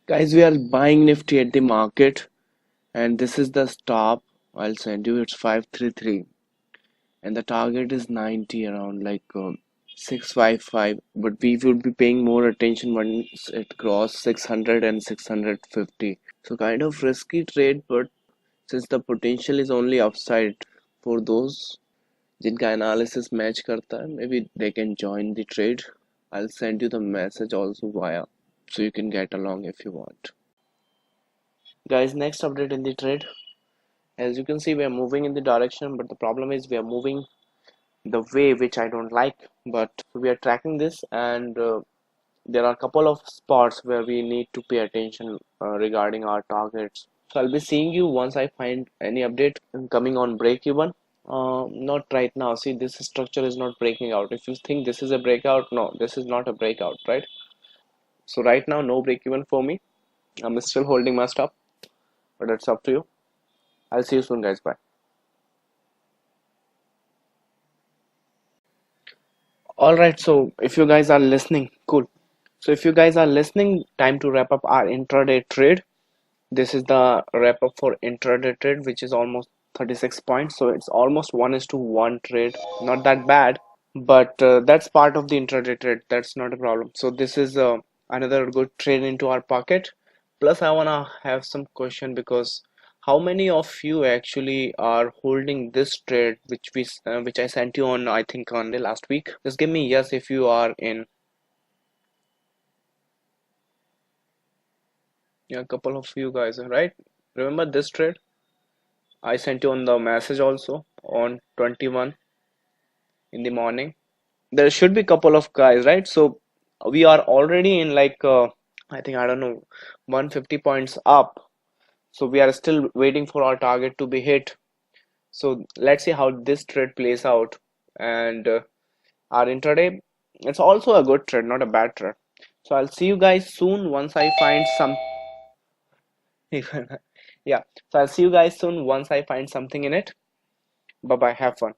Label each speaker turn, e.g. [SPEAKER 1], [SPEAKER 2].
[SPEAKER 1] Guys, we are buying Nifty at the market, and this is the stop. I'll send you. It's 533, and the target is 90 around like 655. But we would be paying more attention once it cross 600 and 650. So kind of risky trade, but since the potential is only upside for those जिनका analysis match करता है, maybe they can join the trade. I'll send you the message also via, so you can get along if you want. Guys, next update in the trade. As you can see, we are moving in the direction, but the problem is we are moving the way which I don't like. But we are tracking this, and there are a couple of spots where we need to pay attention regarding our targets. So I'll be seeing you once I find any update coming on break even. Not right now. See, this structure is not breaking out. If you think this is a breakout, no, this is not a breakout, right? So right now, no break even for me. I'm still holding my stop, but it's up to you. I'll see you soon, guys. Bye. All right. So if you guys are listening, cool. So if you guys are listening, time to wrap up our intraday trade. This is the wrap up for intraday trade, which is almost 36 points. So it's almost 1:1 trade. Not that bad, but that's part of the intraday trade. That's not a problem. So this is another good trade into our pocket. Plus I want to have some question, because how many of you actually are holding this trade which I sent you on, I think, on the last week? Just give me yes if you are in. Yeah, a couple of you guys, right? Remember this trade I sent you on the message also on 21 in the morning? There should be a couple of guys, right? So we are already in like I think, I don't know, 150 points up. So we are still waiting for our target to be hit. So let's see how this trade plays out. And our intraday, it's also a good trade, not a bad trade. So I'll see you guys soon once I find some. Yeah, so I'll see you guys soon once I find something in it. Bye bye, have fun.